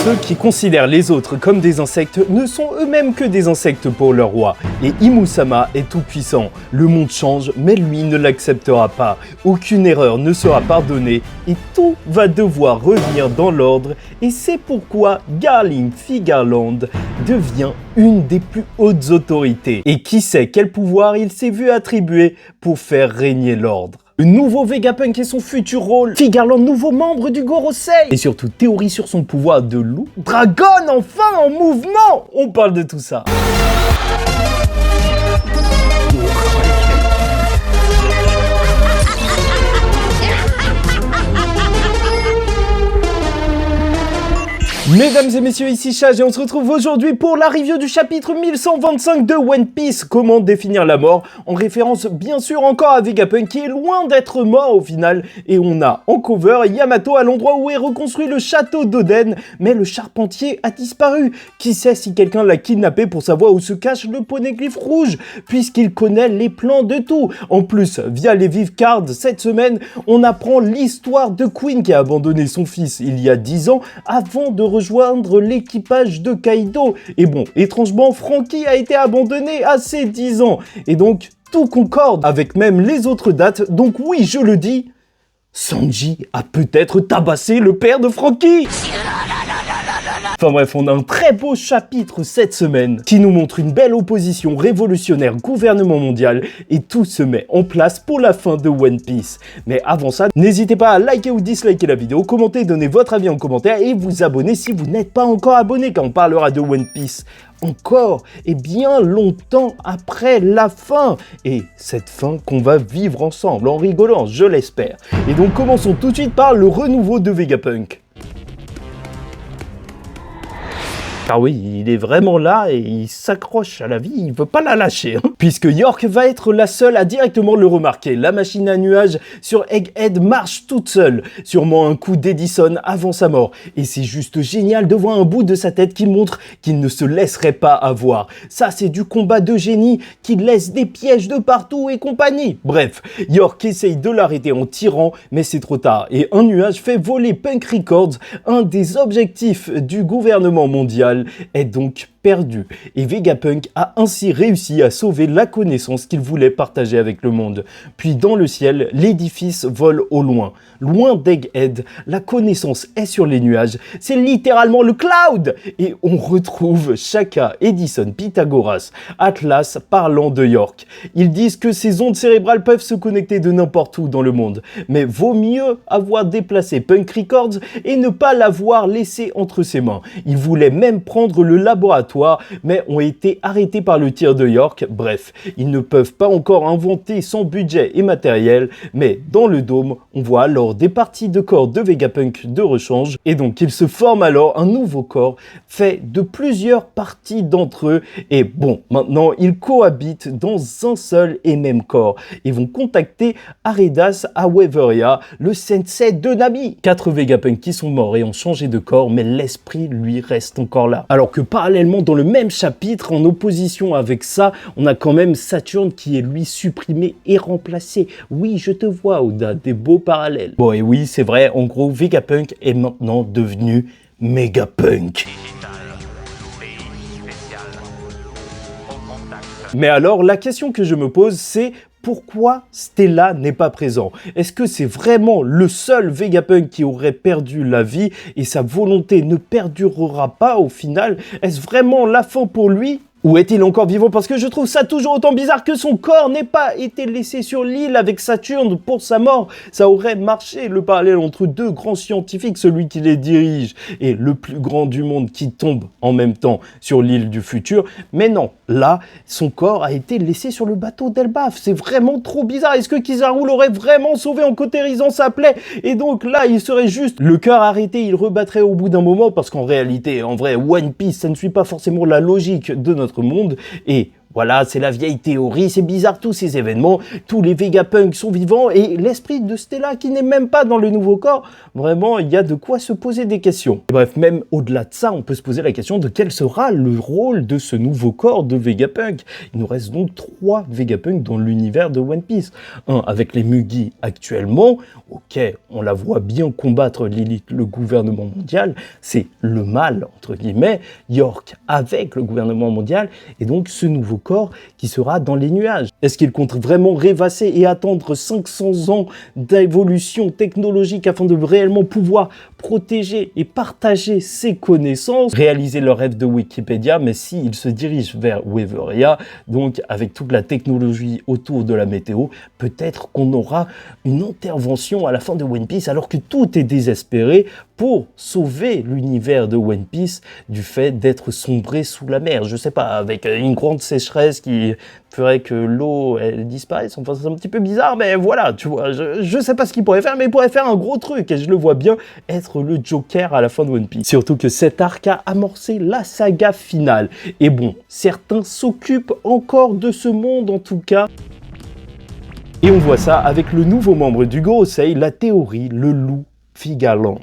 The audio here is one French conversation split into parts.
Ceux qui considèrent les autres comme des insectes ne sont eux-mêmes que des insectes pour leur roi. Et Imusama est tout puissant. Le monde change, mais lui ne l'acceptera pas. Aucune erreur ne sera pardonnée et tout va devoir revenir dans l'ordre. Et c'est pourquoi Garling Figarland devient une des plus hautes autorités. Et qui sait quel pouvoir il s'est vu attribuer pour faire régner l'ordre. Le nouveau Vegapunk et son futur rôle, Figarland, nouveau membre du Gorosei, et surtout théorie sur son pouvoir de loup, Dragon enfin en mouvement. On parle de tout ça. Mesdames et messieurs, ici Chage et on se retrouve aujourd'hui pour la review du chapitre 1125 de One Piece. Comment définir la mort? En référence bien sûr encore à Vegapunk qui est loin d'être mort au final. Et on a en cover Yamato à l'endroit où est reconstruit le château d'Oden. Mais le charpentier a disparu. Qui sait si quelqu'un l'a kidnappé pour savoir où se cache le poneglyphe rouge, puisqu'il connaît les plans de tout. En plus, via les Vive Cards cette semaine, on apprend l'histoire de Queen qui a abandonné son fils il y a 10 ans avant de rejoindre l'équipage de Kaido. Et bon, étrangement, Franky a été abandonné à ses 10 ans. Et donc, tout concorde avec même les autres dates. Donc oui, je le dis, Sanji a peut-être tabassé le père de Franky. Enfin bref, on a un très beau chapitre cette semaine qui nous montre une belle opposition révolutionnaire gouvernement mondial et tout se met en place pour la fin de One Piece. Mais avant ça, n'hésitez pas à liker ou disliker la vidéo, commenter, donner votre avis en commentaire et vous abonner si vous n'êtes pas encore abonné quand on parlera de One Piece. Encore et bien longtemps après la fin. Et cette fin qu'on va vivre ensemble en rigolant, je l'espère. Et donc commençons tout de suite par le renouveau de Vegapunk. Ah oui, il est vraiment là et il s'accroche à la vie, il veut pas la lâcher. Puisque York va être la seule à directement le remarquer. La machine à nuages sur Egghead marche toute seule. Sûrement un coup d'Edison avant sa mort. Et c'est juste génial de voir un bout de sa tête qui montre qu'il ne se laisserait pas avoir. Ça, c'est du combat de génie qui laisse des pièges de partout et compagnie. Bref, York essaye de l'arrêter en tirant, mais c'est trop tard. Et un nuage fait voler Punk Records, un des objectifs du gouvernement mondial, est donc perdu. Et Vegapunk a ainsi réussi à sauver la connaissance qu'il voulait partager avec le monde. Puis dans le ciel, l'édifice vole au loin. Loin d'Egghead, la connaissance est sur les nuages. C'est littéralement le cloud! Et on retrouve Shaka, Edison, Pythagoras, Atlas parlant de York. Ils disent que ces ondes cérébrales peuvent se connecter de n'importe où dans le monde. Mais vaut mieux avoir déplacé Punk Records et ne pas l'avoir laissé entre ses mains. Ils voulaient même prendre le laboratoire, mais ont été arrêtés par le tir de York. Bref, ils ne peuvent pas encore inventer sans budget et matériel, mais dans le dôme, on voit alors des parties de corps de Vegapunk de rechange, et donc il se forme alors un nouveau corps fait de plusieurs parties d'entre eux, et bon, maintenant ils cohabitent dans un seul et même corps. Ils vont contacter Aredas Aweveria, le sensei de Nami. 4 Vegapunk qui sont morts et ont changé de corps, mais l'esprit lui reste encore là. Alors que parallèlement, dans le même chapitre, en opposition avec ça, on a quand même Saturne qui est lui supprimé et remplacé. Oui, je te vois, Oda, des beaux parallèles. Bon, et oui, c'est vrai, en gros, Vegapunk est maintenant devenu Megapunk. Mais alors, la question que je me pose, c'est pourquoi Stella n'est pas présent? Est-ce que c'est vraiment le seul Vegapunk qui aurait perdu la vie et sa volonté ne perdurera pas au final? Est-ce vraiment la fin pour lui? Ou est-il encore vivant? Parce que je trouve ça toujours autant bizarre que son corps n'ait pas été laissé sur l'île avec Saturne pour sa mort. Ça aurait marché, le parallèle entre deux grands scientifiques, celui qui les dirige et le plus grand du monde qui tombe en même temps sur l'île du futur. Mais non, là, son corps a été laissé sur le bateau d'Elbaf. C'est vraiment trop bizarre. Est-ce que Kizaru l'aurait vraiment sauvé en cautérisant sa plaie? Et donc là, il serait juste le cœur arrêté, il rebattrait au bout d'un moment, parce qu'en réalité, en vrai, One Piece, ça ne suit pas forcément la logique de notre monde, et Voilà, c'est la vieille théorie, c'est bizarre tous ces événements, tous les Vegapunk sont vivants et l'esprit de Stella qui n'est même pas dans le nouveau corps, vraiment il y a de quoi se poser des questions. Et bref, même au-delà de ça, on peut se poser la question de quel sera le rôle de ce nouveau corps de Vegapunk. Il nous reste donc 3 Vegapunk dans l'univers de One Piece. Un avec les Mugi actuellement, ok, on la voit bien combattre Lilith, le gouvernement mondial, c'est le mal entre guillemets, York avec le gouvernement mondial et donc ce nouveau corps qui sera dans les nuages. Est-ce qu'il compte vraiment rêvasser et attendre 500 ans d'évolution technologique afin de réellement pouvoir protéger et partager ses connaissances, réaliser le rêve de Wikipédia, mais s'il se dirige vers Weaveria, donc avec toute la technologie autour de la météo, peut-être qu'on aura une intervention à la fin de One Piece alors que tout est désespéré pour sauver l'univers de One Piece du fait d'être sombré sous la mer. Je sais pas, avec une grande sécheresse qui ferait que l'eau elle disparaisse. Enfin, c'est un petit peu bizarre, mais voilà, tu vois, je sais pas ce qu'il pourrait faire, mais il pourrait faire un gros truc et je le vois bien être le Joker à la fin de One Piece. Surtout que cet arc a amorcé la saga finale. Et bon, certains s'occupent encore de ce monde en tout cas. Et on voit ça avec le nouveau membre du Gorosei, la théorie, le loup Figaland.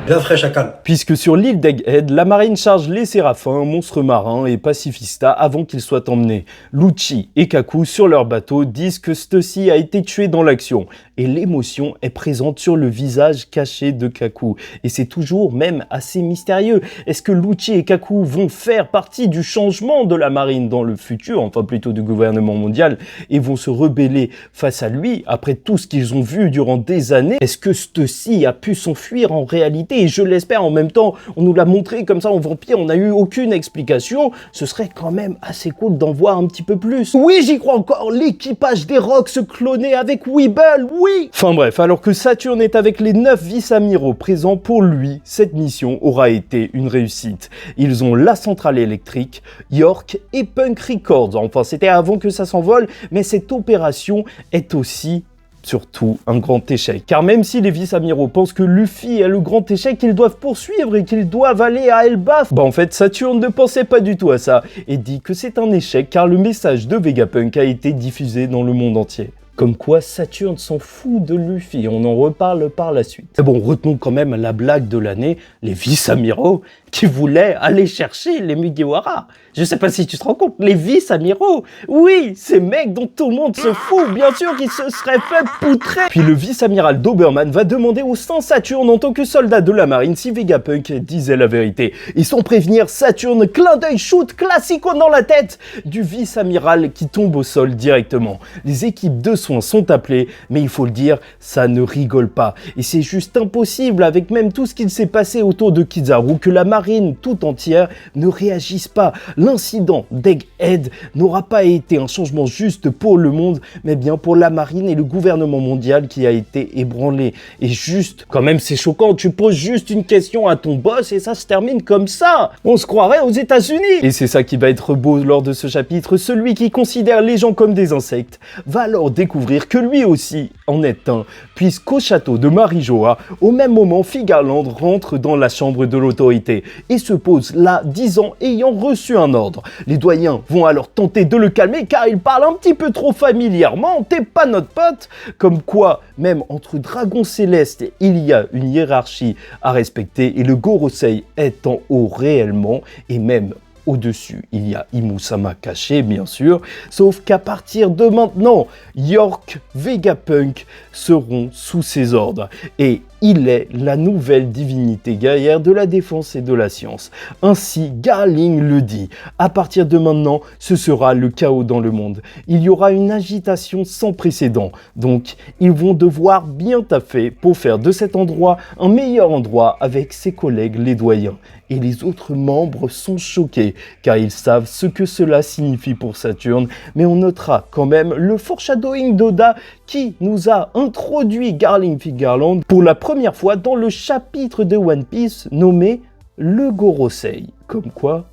Bien frais, chacal. Puisque sur l'île d'Egghead, la marine charge les Séraphins, monstres marins et pacifistas avant qu'ils soient emmenés. Lucci et Kaku sur leur bateau disent que Stussy a été tué dans l'action. Et l'émotion est présente sur le visage caché de Kaku. Et c'est toujours même assez mystérieux. Est-ce que Lucci et Kaku vont faire partie du changement de la marine dans le futur, enfin plutôt du gouvernement mondial, et vont se rebeller face à lui après tout ce qu'ils ont vu durant des années? Est-ce que Stussy a pu s'enfuir en réalité? Et je l'espère, en même temps, on nous l'a montré comme ça en vampire, on n'a eu aucune explication. Ce serait quand même assez cool d'en voir un petit peu plus. Oui, j'y crois encore, l'équipage des Rocks se clonait avec Weeble, oui. Enfin bref, alors que Saturne est avec les 9 vice-amiraux présents, pour lui, cette mission aura été une réussite. Ils ont la centrale électrique, York et Punk Records. Enfin, c'était avant que ça s'envole, mais cette opération est aussi surtout un grand échec. Car même si les vice-amiraux pensent que Luffy est le grand échec qu'ils doivent poursuivre et qu'ils doivent aller à Elbaf, en fait Saturne ne pensait pas du tout à ça et dit que c'est un échec car le message de Vegapunk a été diffusé dans le monde entier. Comme quoi Saturne s'en fout de Luffy, on en reparle par la suite. Mais bon, retenons quand même la blague de l'année, les vice-amiraux qui voulaient aller chercher les Mugiwara. Je sais pas si tu te rends compte, les vice-amiraux, oui, ces mecs dont tout le monde se fout, bien sûr qu'ils se seraient fait poutrer. Puis le vice-amiral Doberman va demander au Saint Saturne en tant que soldat de la marine si Vegapunk disait la vérité. Et sans prévenir Saturne, clin d'œil, shoot, classico dans la tête du vice-amiral qui tombe au sol directement. Les équipes de soins sont appelées, mais il faut le dire, ça ne rigole pas. Et c'est juste impossible avec même tout ce qu'il s'est passé autour de Kizaru que la marine tout entière ne réagisse pas. L'incident d'Egghead n'aura pas été un changement juste pour le monde, mais bien pour la marine et le gouvernement mondial qui a été ébranlé. Et juste, quand même c'est choquant, tu poses juste une question à ton boss et ça se termine comme ça. On se croirait aux États-Unis. Et c'est ça qui va être beau lors de ce chapitre, celui qui considère les gens comme des insectes va alors découvrir que lui aussi en est un, puisqu'au château de Marijoa, au même moment, Figarland rentre dans la chambre de l'autorité et se pose là 10 ans ayant reçu un ordre. Les doyens vont alors tenter de le calmer car il parle un petit peu trop familièrement, t'es pas notre pote, comme quoi même entre dragons célestes il y a une hiérarchie à respecter et le Gorosei est en haut réellement et même au-dessus, il y a Imusama caché, bien sûr, sauf qu'à partir de maintenant, York, Vegapunk seront sous ses ordres. Et il est la nouvelle divinité guerrière de la défense et de la science. Ainsi, Garling le dit. À partir de maintenant, ce sera le chaos dans le monde. Il y aura une agitation sans précédent. Donc, ils vont devoir bien taffer pour faire de cet endroit un meilleur endroit avec ses collègues les doyens. Et les autres membres sont choqués, car ils savent ce que cela signifie pour Saturne, mais on notera quand même le foreshadowing d'Oda qui nous a introduit Garling Figarland pour la première fois dans le chapitre de One Piece nommé le Gorosei. Comme quoi,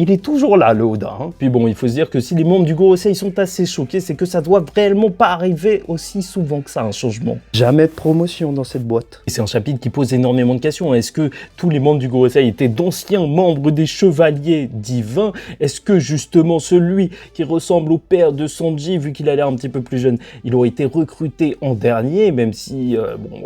il est toujours là, le Oda. Puis bon, il faut se dire que si les membres du Gorosei sont assez choqués, c'est que ça doit réellement pas arriver aussi souvent que ça, un changement. Jamais de promotion dans cette boîte. Et c'est un chapitre qui pose énormément de questions. Est-ce que tous les membres du Gorosei étaient d'anciens membres des Chevaliers Divins? Est-ce que justement celui qui ressemble au père de Sanji, vu qu'il a l'air un petit peu plus jeune, il aurait été recruté en dernier, même si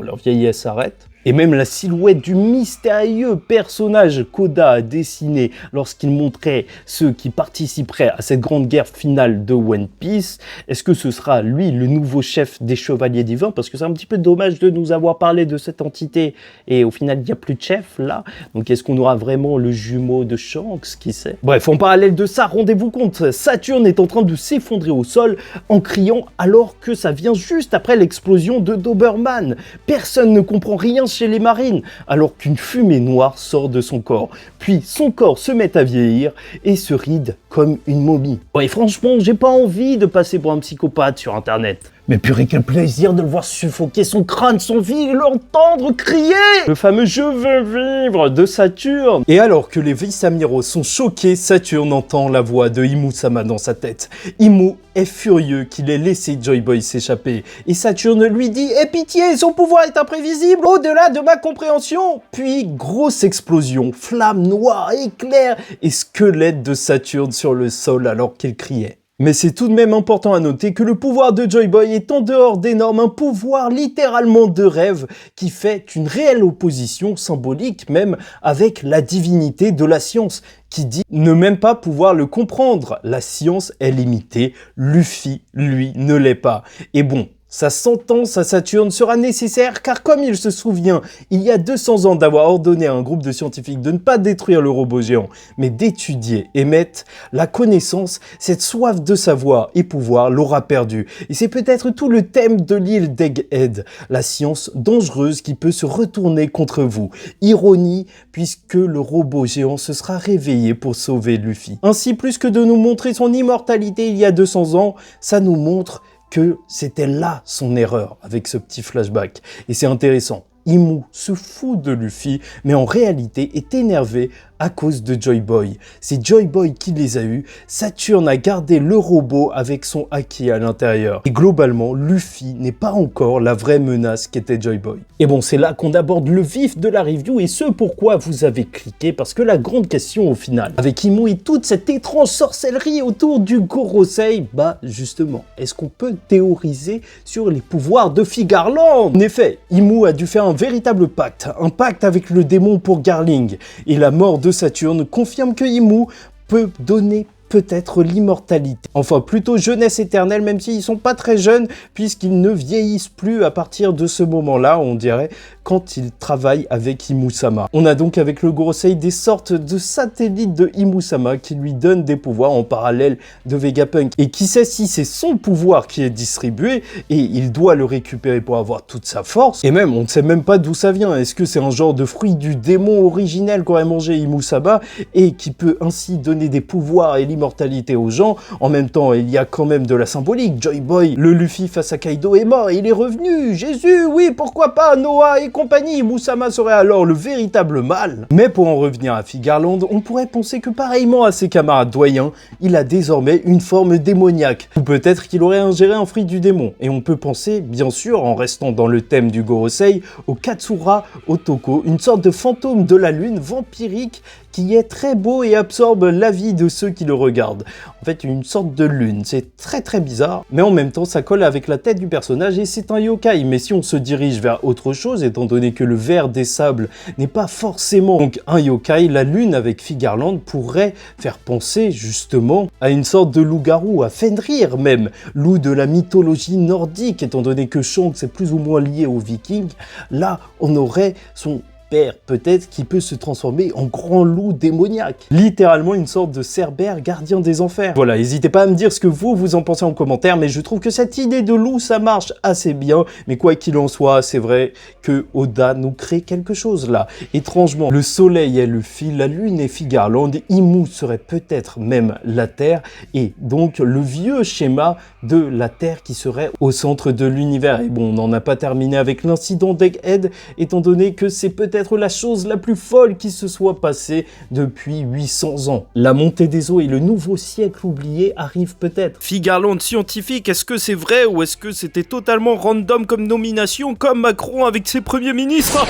leur vieillesse s'arrête? Et même la silhouette du mystérieux personnage qu'Oda a dessiné lorsqu'il montrait ceux qui participeraient à cette grande guerre finale de One Piece, est-ce que ce sera lui le nouveau chef des Chevaliers Divins? Parce que c'est un petit peu dommage de nous avoir parlé de cette entité et au final il n'y a plus de chef là. Donc est-ce qu'on aura vraiment le jumeau de Shanks? Qui sait? Bref, en parallèle de ça, rendez-vous compte, Saturne est en train de s'effondrer au sol en criant alors que ça vient juste après l'explosion de Doberman. Personne ne comprend rien chez les marines, alors qu'une fumée noire sort de son corps. Puis son corps se met à vieillir et se ride comme une momie. Ouais, franchement, j'ai pas envie de passer pour un psychopathe sur internet. Mais purée, quel plaisir de le voir suffoquer son crâne, son vie et l'entendre crier! Le fameux « Je veux vivre » de Saturne. Et alors que les vice-amiraux sont choqués, Saturne entend la voix de Imu-sama dans sa tête. Imu est furieux qu'il ait laissé Joy Boy s'échapper. Et Saturne lui dit « Aie pitié, son pouvoir est imprévisible, au-delà de ma compréhension !» Puis, grosse explosion, flamme noire, éclair et squelette de Saturne sur le sol alors qu'il criait. Mais c'est tout de même important à noter que le pouvoir de Joy Boy est en dehors des normes, un pouvoir littéralement de rêve qui fait une réelle opposition symbolique même avec la divinité de la science, qui dit ne même pas pouvoir le comprendre. La science est limitée, Luffy, lui, ne l'est pas. Et bon, sa sentence à Saturne sera nécessaire car comme il se souvient, il y a 200 ans d'avoir ordonné à un groupe de scientifiques de ne pas détruire le robot géant, mais d'étudier et mettre la connaissance, cette soif de savoir et pouvoir l'aura perdu. Et c'est peut-être tout le thème de l'île d'Egghead, la science dangereuse qui peut se retourner contre vous. Ironie, puisque le robot géant se sera réveillé pour sauver Luffy. Ainsi, plus que de nous montrer son immortalité il y a 200 ans, ça nous montre que c'était là son erreur avec ce petit flashback. Et c'est intéressant. Imu se fout de Luffy, mais en réalité est énervé à cause de Joy Boy. C'est Joy Boy qui les a eus. Saturne a gardé le robot avec son haki à l'intérieur. Et globalement, Luffy n'est pas encore la vraie menace qu'était Joy Boy. Et bon, c'est là qu'on aborde le vif de la review et ce pourquoi vous avez cliqué, parce que la grande question au final, avec Imu et toute cette étrange sorcellerie autour du Gorosei, bah justement, est-ce qu'on peut théoriser sur les pouvoirs de Figarland? En effet, Imu a dû faire un véritable pacte, un pacte avec le démon pour Garling, et la mort de Saturne confirme que Imu peut donner peut-être l'immortalité. Enfin, plutôt jeunesse éternelle, même s'ils sont pas très jeunes, puisqu'ils ne vieillissent plus à partir de ce moment-là, on dirait, quand ils travaillent avec Imu-sama. On a donc avec le Gorosei des sortes de satellites de Imu-sama qui lui donnent des pouvoirs en parallèle de Vegapunk. Et qui sait si c'est son pouvoir qui est distribué, et il doit le récupérer pour avoir toute sa force. Et même, on ne sait même pas d'où ça vient. Est-ce que c'est un genre de fruit du démon originel qu'aurait mangé Imu-sama, et qui peut ainsi donner des pouvoirs et l'immortalité aux gens? En même temps, il y a quand même de la symbolique. Joy Boy, le Luffy face à Kaido est mort, il est revenu. Jésus, oui, pourquoi pas, Noah et compagnie. Imu-sama serait alors le véritable mal. Mais pour en revenir à Figarland, on pourrait penser que pareillement à ses camarades doyens, il a désormais une forme démoniaque. Ou peut-être qu'il aurait ingéré un fruit du démon. Et on peut penser, bien sûr, en restant dans le thème du Gorosei, au Katsura Otoko, une sorte de fantôme de la lune vampirique qui est très beau et absorbe la vie de ceux qui le regardent. En fait, une sorte de lune, c'est très bizarre, mais en même temps, ça colle avec la tête du personnage et c'est un yokai. Mais si on se dirige vers autre chose, étant donné que le ver des sables n'est pas forcément donc un yokai, la lune avec Figarland pourrait faire penser justement à une sorte de loup-garou, à Fenrir même, loup de la mythologie nordique, étant donné que Shanks est plus ou moins lié aux Vikings. Là, on aurait son père peut-être qui peut se transformer en grand loup démoniaque. Littéralement une sorte de Cerbère gardien des enfers. Voilà, n'hésitez pas à me dire ce que vous en pensez en commentaire, mais je trouve que cette idée de loup, ça marche assez bien. Mais quoi qu'il en soit, c'est vrai que Oda nous crée quelque chose là. Étrangement, le soleil est Luffy, la lune est Figarland, Imu serait peut-être même la Terre, et donc le vieux schéma de la Terre qui serait au centre de l'univers. Et bon, on n'en a pas terminé avec l'incident d'Egghead, étant donné que c'est peut-être peut-être la chose la plus folle qui se soit passée depuis 800 ans. La montée des eaux et le nouveau siècle oublié arrivent peut-être. Figarland scientifique, est-ce que c'est vrai ou est-ce que c'était totalement random comme nomination, comme Macron avec ses premiers ministres?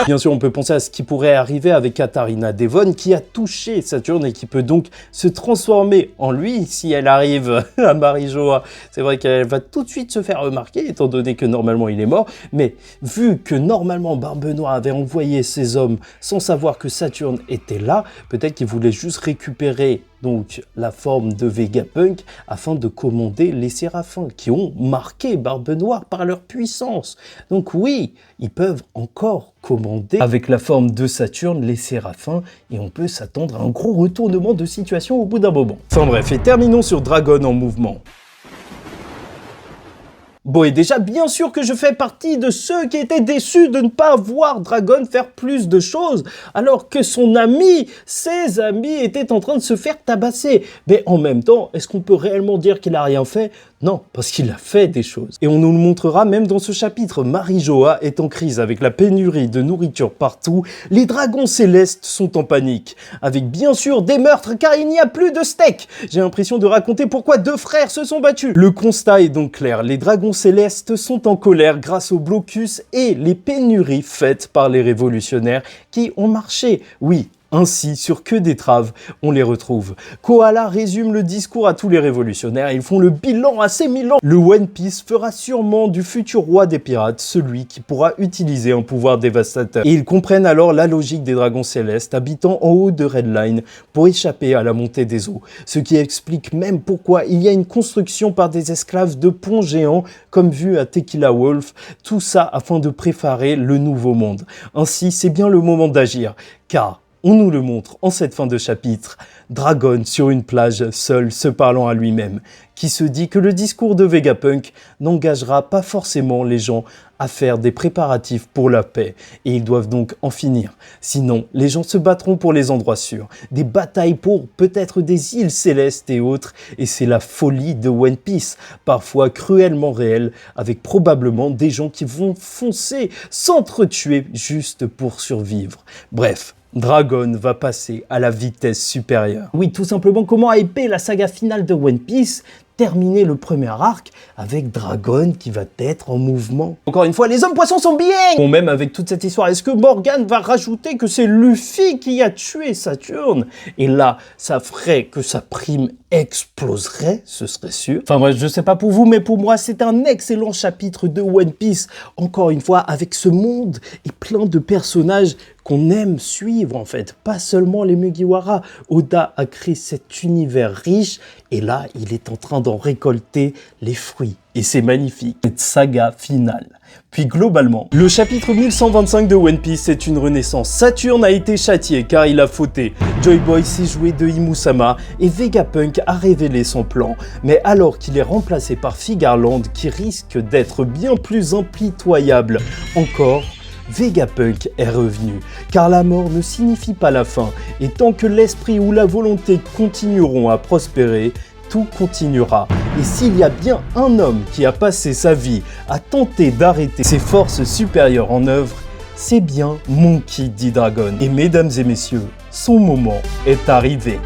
Bien sûr, on peut penser à ce qui pourrait arriver avec Katharina Devon qui a touché Saturne et qui peut donc se transformer en lui si elle arrive à Marie-Joa. C'est vrai qu'elle va tout de suite se faire remarquer étant donné que normalement il est mort, mais vu que normalement Barbe Noire avait envoyé ses hommes sans savoir que Saturne était là, peut-être qu'il voulait juste récupérer donc la forme de Vegapunk afin de commander les Séraphins qui ont marqué Barbe Noire par leur puissance. Donc oui, ils peuvent encore commander avec la forme de Saturne les Séraphins et on peut s'attendre à un gros retournement de situation au bout d'un moment. Enfin bref, et terminons sur Dragon en mouvement. Bon, et déjà, bien sûr que je fais partie de ceux qui étaient déçus de ne pas voir Dragon faire plus de choses, alors que son ami, ses amis étaient en train de se faire tabasser. Mais en même temps, est-ce qu'on peut réellement dire qu'il a rien fait? Non, parce qu'il a fait des choses. Et on nous le montrera même dans ce chapitre. Marie-Joa est en crise avec la pénurie de nourriture partout. Les dragons célestes sont en panique. Avec bien sûr des meurtres car il n'y a plus de steak. J'ai l'impression de raconter pourquoi deux frères se sont battus. Le constat est donc clair. Les dragons célestes sont en colère grâce au blocus et les pénuries faites par les révolutionnaires qui ont marché. Oui. Ainsi, sur Que d'étraves, on les retrouve. Kohala résume le discours à tous les révolutionnaires et ils font le bilan à ces 1000 ans. Le One Piece fera sûrement du futur roi des pirates celui qui pourra utiliser un pouvoir dévastateur. Et ils comprennent alors la logique des dragons célestes habitant en haut de Red Line pour échapper à la montée des eaux. Ce qui explique même pourquoi il y a une construction par des esclaves de ponts géants comme vu à Tequila Wolf. Tout ça afin de préparer le nouveau monde. Ainsi, c'est bien le moment d'agir car on nous le montre en cette fin de chapitre, Dragon sur une plage, seul se parlant à lui-même, qui se dit que le discours de Vegapunk n'engagera pas forcément les gens à faire des préparatifs pour la paix, et ils doivent donc en finir. Sinon, les gens se battront pour les endroits sûrs, des batailles pour peut-être des îles célestes et autres, et c'est la folie de One Piece, parfois cruellement réelle, avec probablement des gens qui vont foncer, s'entretuer juste pour survivre. Bref. Dragon va passer à la vitesse supérieure. Oui, tout simplement, comment hyper la saga finale de One Piece, terminer le premier arc avec Dragon qui va être en mouvement. Encore une fois, les hommes poissons sont bien. Bon, même avec toute cette histoire, est-ce que Morgan va rajouter que c'est Luffy qui a tué Saturne? Et là, ça ferait que sa prime exploserait, ce serait sûr. Enfin bref, je sais pas pour vous, mais pour moi, c'est un excellent chapitre de One Piece. Encore une fois, avec ce monde et plein de personnages qu'on aime suivre en fait, pas seulement les Mugiwara. Oda a créé cet univers riche et là, il est en train d'en récolter les fruits. Et c'est magnifique, cette saga finale. Puis globalement, le chapitre 1125 de One Piece est une renaissance. Saturne a été châtié car il a fauté. Joy Boy s'est joué de Imusama et Vegapunk a révélé son plan. Mais alors qu'il est remplacé par Figarland qui risque d'être bien plus impitoyable encore, Vegapunk est revenu, car la mort ne signifie pas la fin, et tant que l'esprit ou la volonté continueront à prospérer, tout continuera. Et s'il y a bien un homme qui a passé sa vie à tenter d'arrêter ses forces supérieures en œuvre, c'est bien Monkey D. Dragon. Et mesdames et messieurs, son moment est arrivé.